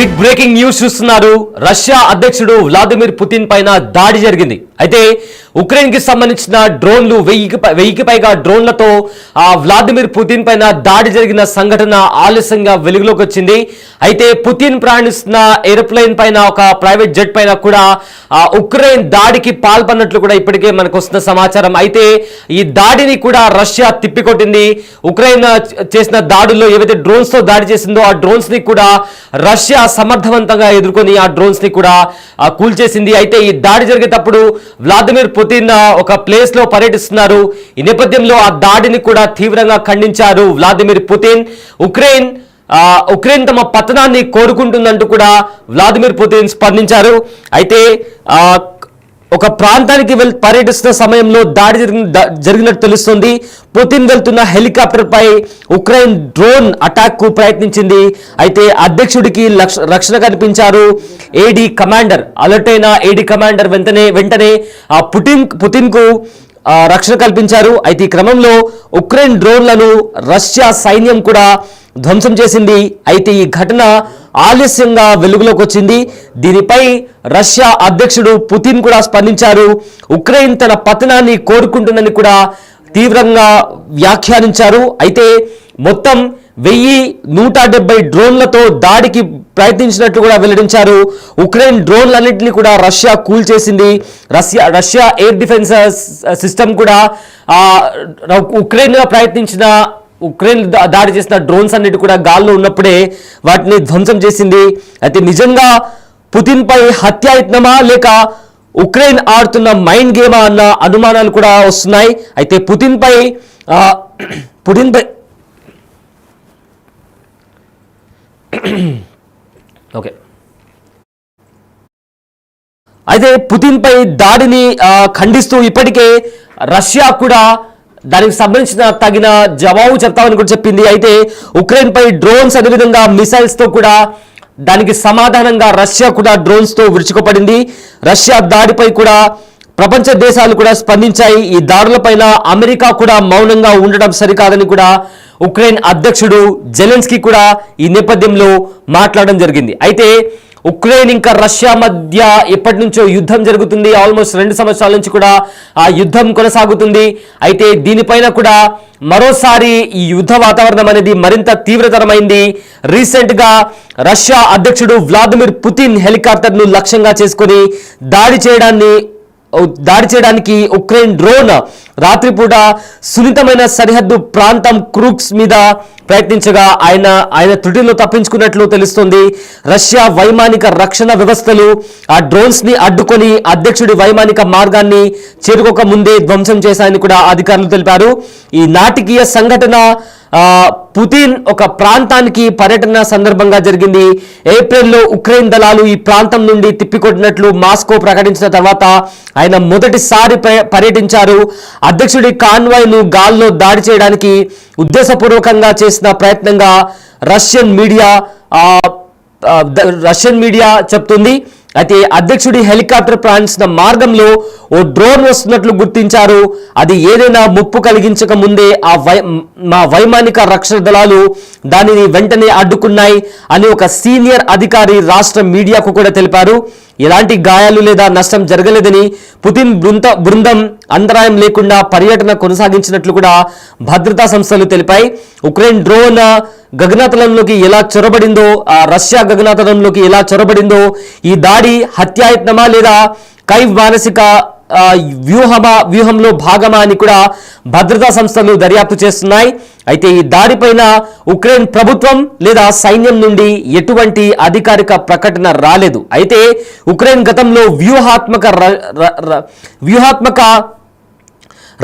Big breaking news చూస్తున్నారు. Russia అధ్యక్షుడు Vladimir Putin పైన దాడి జరిగింది. అయితే ఉక్రెయిన్ కి సంబంధించిన డ్రోన్లు 1000కి పైగా డ్రోన్లతో వ్లాదిమిర్ పుతిన్ పైన దాడి జరిగిన సంఘటన ఆలస్యంగా వెలుగులోకి వచ్చింది. అయితే పుతిన్ ప్రయాణిస్తున్న ఏరోప్లేన్ పైన ఒక ప్రైవేట్ జెట్ పైన కూడా ఉక్రెయిన్ దాడికి పాల్పడినట్లు కూడా ఇప్పటికే మనకు వస్తున్న సమాచారం. అయితే ఈ దాడిని కూడా రష్యా తిప్పికొట్టింది. ఉక్రెయిన్ చేసిన దాడుల్లో ఏవైతే డ్రోన్స్ తో దాడి చేసిందో ఆ డ్రోన్స్ ని కూడా రష్యా సమర్థవంతంగా ఎదుర్కొని ఆ డ్రోన్స్ ని కూడా కూల్చేసింది. అయితే ఈ దాడి జరిగేటప్పుడు వ్లాదిమిర్ పుతిన్ ఒక ప్లేస్ లో పర్యటిస్తున్నారు. ఈ నేపథ్యంలో ఆ దాడిని కూడా తీవ్రంగా ఖండించారు వ్లాదిమిర్ పుతిన్. ఉక్రెయిన్ తమ పతనాన్ని కోరుకుంటుందంటూ కూడా వ్లాదిమిర్ పుతిన్ స్పందించారు. అయితే ఒక ప్రాంతానికి పర్యటిస్తున్న సమయంలో దాడి జరిగినట్టు తెలుస్తుంది. పుతిన్ వెళ్తున్న హెలికాప్టర్ పై ఉక్రెయిన్ డ్రోన్ అటాక్ కు ప్రయత్నించింది. అయితే అధ్యక్షుడికి రక్షణ కల్పించారు ఏడీ కమాండర్. అలర్ట్ అయిన ఏడీ కమాండర్ వెంటనే పుతిన్ కు రక్షణ కల్పించారు. అయితే ఈ క్రమంలో ఉక్రెయిన్ డ్రోన్లను రష్యా సైన్యం కూడా ధ్వంసం చేసింది. అయితే ఈ ఘటన ఆలస్యంగా వెలుగులోకి వచ్చింది. దీనిపై రష్యా అధ్యక్షుడు పుతిన్ కూడా స్పందించారు. ఉక్రెయిన్ తన పతనాన్ని కోరుకుంటుందని కూడా తీవ్రంగా వ్యాఖ్యానించారు. అయితే మొత్తం 1170 డ్రోన్లతో దాడికి ప్రయత్నించినట్లు కూడా వెల్లడించారు. ఉక్రెయిన్ డ్రోన్లన్నింటినీ కూడా Russia కూల్చేసింది. Russia air defence system కూడా ఉక్రెయిన్ దాడి చేసిన డ్రోన్స్ అన్నిటి కూడా గాల్లో ఉన్నప్పుడే వాటిని ధ్వంసం చేసింది. అయితే నిజంగా పుతిన్ పై హత్యాయత్నమా లేక ఉక్రెయిన్ ఆడుతున్న మైండ్ గేమా అన్న అనుమానాలు కూడా వస్తున్నాయి. అయితే పుతిన్ పై అయితే పుతిన్ పై దాడిని ఖండిస్తూ ఇప్పటికే రష్యా కూడా దానికి సంబంధించిన తగిన జవాబు చెప్తామని కూడా చెప్పింది. అయితే ఉక్రెయిన్ పై డ్రోన్స్ అదేవిధంగా మిసైల్స్ తో కూడా దానికి సమాధానంగా రష్యా కూడా డ్రోన్స్ తో విరుచుకుపడింది. రష్యా దాడిపై కూడా ప్రపంచ దేశాలు కూడా స్పందించాయి. ఈ దాడులపైన అమెరికా కూడా మౌనంగా ఉండడం సరికాదని కూడా ఉక్రెయిన్ అధ్యక్షుడు జెలెన్స్కీ కూడా ఈ నేపథ్యంలో మాట్లాడడం జరిగింది. అయితే ఉక్రెయిన్ ఇంకా రష్యా మధ్య ఎప్పటి నుంచో యుద్ధం జరుగుతుంది. ఆల్మోస్ట్ 2 సంవత్సరాల నుంచి కూడా ఆ యుద్ధం కొనసాగుతుంది. అయితే దీనిపైన కూడా మరోసారి ఈ యుద్ధ వాతావరణం అనేది మరింత తీవ్రతరమైంది. రీసెంట్ గా రష్యా అధ్యక్షుడు వ్లాదిమిర్ పుతిన్ హెలికాప్టర్ను లక్ష్యంగా చేసుకొని దాడి చేయడానికి ఉక్రెయిన్ డ్రోన్ రాత్రిపూట సున్నితమైన సరిహద్దు ప్రాంతం క్రూక్స్ మీద ప్రయత్నించగా ఆయన త్రుటిలో తప్పించుకున్నట్లు తెలుస్తుంది. రష్యా వైమానిక రక్షణ వ్యవస్థలు ఆ డ్రోన్స్ ని అడ్డుకొని అధ్యక్షుడి వైమానిక మార్గాన్ని చేరుకోక ముందే ధ్వంసం చేశాయని కూడా అధికారులు తెలిపారు. ఈ నాటకీయ సంఘటన పుతిన్ ఒక ప్రాంతానికి పర్యటన సందర్భంగా జరిగింది. ఏప్రిల్లో ఉక్రెయిన్ దళాలు ఈ ప్రాంతం నుండి తిప్పికొట్టినట్లు మాస్కో ప్రకటించిన తర్వాత ఆయన మొదటిసారి పర్యటించారు. అధ్యక్షుడి కాన్వాయ్ ను గాల్లో దాడి చేయడానికి ఉద్దేశపూర్వకంగా చేసిన ప్రయత్నంగా రష్యన్ మీడియా చెప్తుంది. అయితే అధ్యక్షుడి హెలికాప్టర్ ప్రయాణిస్తున్న మార్గంలో ఓ డ్రోన్ వస్తున్నట్లు గుర్తించారు. అది ఏదైనా ముప్పు కలిగించక ముందే మా వైమానిక రక్షణ దళాలు దానిని వెంటనే అడ్డుకున్నాయి అని ఒక సీనియర్ అధికారి రాష్ట్ర మీడియాకు కూడా తెలిపారు. ఎలాంటి గాయాలు లేదా నష్టం జరగలేదని, పుతిన్ బృందం అంతరాయం లేకుండా పర్యటన కొనసాగించినట్లు కూడా భద్రతా సంస్థలు తెలిపాయి. ఉక్రెయిన్ డ్రోన్ గగనతలంలోకి ఎలా చొరబడిందో, రష్యా గగనతలంలోకి ఎలా చొరబడిందో, ఈ దాడి హత్యాయత్నమా లేదా కైవ్ మానసిక వ్యూహంలో భాగమా అని కూడా భద్రతా సంస్థలు దర్యాప్తు చేస్తున్నాయి. అయితే ఈ దాడిపైన ఉక్రెయిన్ ప్రభుత్వం లేదా సైన్యం నుండి ఎటువంటి అధికారిక ప్రకటన రాలేదు. అయితే ఉక్రెయిన్ గతంలో వ్యూహాత్మక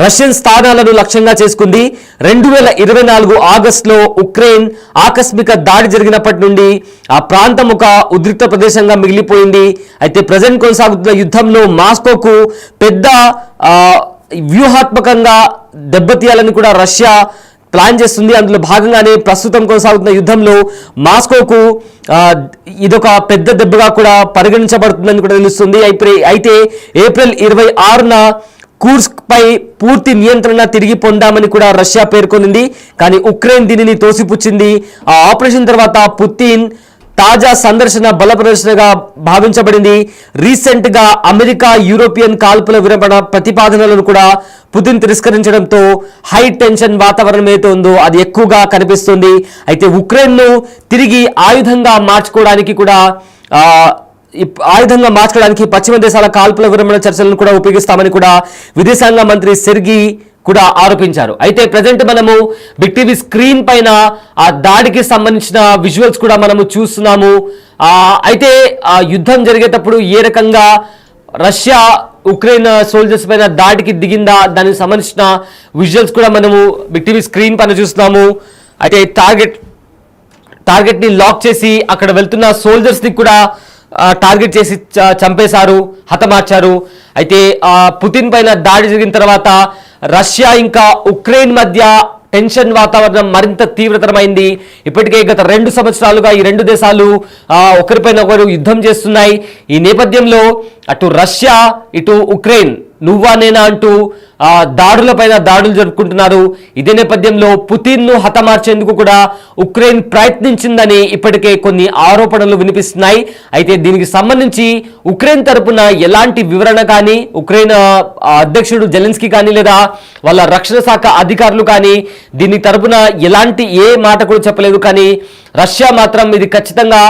రష్యన్ స్థానాలను లక్ష్యంగా చేసుకుంది. 2024 ఆగస్టులో ఉక్రెయిన్ ఆకస్మిక దాడి జరిగినప్పటి నుండి ఆ ప్రాంతం ఒక ఉద్రిక్త ప్రదేశంగా మిగిలిపోయింది. అయితే ప్రజెంట్ కొనసాగుతున్న యుద్ధంలో మాస్కోకు పెద్ద వ్యూహాత్మకంగా దెబ్బతీయాలని కూడా రష్యా ప్లాన్ చేస్తుంది. అందులో భాగంగానే ప్రస్తుతం కొనసాగుతున్న యుద్ధంలో మాస్కోకు ఇదొక పెద్ద దెబ్బగా కూడా పరిగణించబడుతుందని కూడా తెలుస్తుంది. అయితే ఏప్రిల్ 26న కూర్స్క్ పై పూర్తి నియంత్రణ తిరిగి పొందామని కూడా రష్యా పేర్కొంది. కానీ ఉక్రెయిన్ దీనిని తోసిపుచ్చింది. ఆ ఆపరేషన్ తర్వాత పుతిన్ తాజా సందర్శన బల ప్రదర్శనగా భావించబడింది. రీసెంట్ గా అమెరికా యూరోపియన్ కాల్పుల విరమణ ప్రతిపాదనలను కూడా పుతిన్ తిరస్కరించడంతో హై టెన్షన్ వాతావరణం ఏదైతే ఉందో అది ఎక్కువగా కనిపిస్తుంది. అయితే ఉక్రెయిన్ ను తిరిగి ఆయుధంగా మార్చుకోవడానికి పశ్చిమ దేశాల కాల్పుల విరమణ చర్చలను కూడా ఉపయోగిస్తామని కూడా విదేశాంగ మంత్రి సెర్గీ కూడా ఆరోపించారు. అయితే ప్రజెంట్ మనము బిగ్ టీవీ స్క్రీన్ పైన ఆ దాడికి సంబంధించిన విజువల్స్ కూడా మనము చూస్తున్నాము. అయితే ఆ యుద్ధం జరిగేటప్పుడు ఏ రకంగా రష్యా ఉక్రెయిన్ సోల్జర్స్ పైన దాడికి దిగిందా దానికి సంబంధించిన విజువల్స్ కూడా మనము బిగ్ టీవీ స్క్రీన్ పైన చూస్తున్నాము. అయితే టార్గెట్ ని లాక్ చేసి అక్కడ వెళ్తున్న సోల్జర్స్ ని కూడా టార్గెట్ చేసి చంపేశారు, హతమార్చారు. అయితే పుతిన్ పైన దాడి జరిగిన తర్వాత రష్యా ఇంకా ఉక్రెయిన్ మధ్య టెన్షన్ వాతావరణం మరింత తీవ్రతరమైంది. ఇప్పటికే గత 2 సంవత్సరాలుగా ఈ 2 దేశాలు ఒకరిపైన ఒకరు యుద్ధం చేస్తున్నాయి. ఈ నేపథ్యంలో అటు రష్యా ఇటు ఉక్రెయిన్ నువ్వా నేనా అంటూ దాడులపైన దాడులు జరుపుకుంటున్నారు. ఇదే నేపథ్యంలో పుతిన్ ను హతమార్చేందుకు కూడా ఉక్రెయిన్ ప్రయత్నించిందని ఇప్పటికే కొన్ని ఆరోపణలు వినిపిస్తున్నాయి. అయితే దీనికి సంబంధించి ఉక్రెయిన్ తరపున ఎలాంటి వివరణ కానీ ఉక్రెయిన్ అధ్యక్షుడు జెలెన్స్కీ కానీ లేదా వాళ్ళ రక్షణ శాఖ అధికారులు కానీ దీని తరపున ఎలాంటి ఏ మాట కూడా చెప్పలేదు. కానీ రష్యా మాత్రం ఇది ఖచ్చితంగా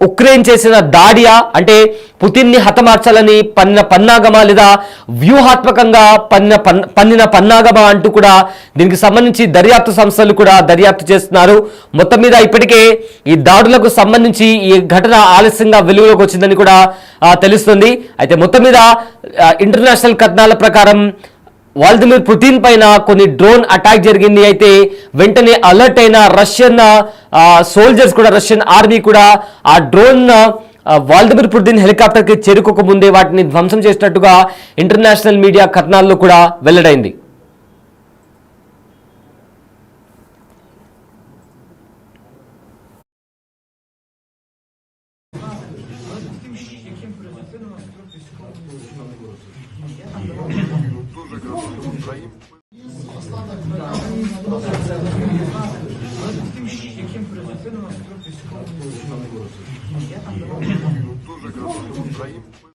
ఉక్రెయిన్ చేసిన దాడియా అంటే పుతిన్ ని హతమార్చాలని పన్నాగమా లేదా వ్యూహాత్మకంగా పన్నిన పన్నాగమా అంటూ కూడా దీనికి సంబంధించి దర్యాప్తు సంస్థలు కూడా దర్యాప్తు చేస్తున్నారు. మొత్తం మీద ఇప్పటికే ఈ దాడులకు సంబంధించి ఈ ఘటన ఆలస్యంగా వెలుగులోకి వచ్చిందని కూడా తెలుస్తుంది. అయితే మొత్తం మీద ఇంటర్నేషనల్ కథనాల ప్రకారం వ్లాదిమిర్ పుతిన్ పైన కొన్ని డ్రోన్ అటాక్ జరిగింది. అయితే వెంటనే అలర్ట్ అయిన రష్యన్ సోల్జర్స్ కూడా రష్యన్ ఆర్మీ కూడా ఆ డ్రోన్ వ్లాదిమిర్ పుతిన్ హెలికాప్టర్ కి చేరుకోక ముందే వాటిని ధ్వంసం చేసినట్టుగా ఇంటర్నేషనల్ మీడియా కథనాల్లో కూడా వెల్లడైంది. Дуже красиво.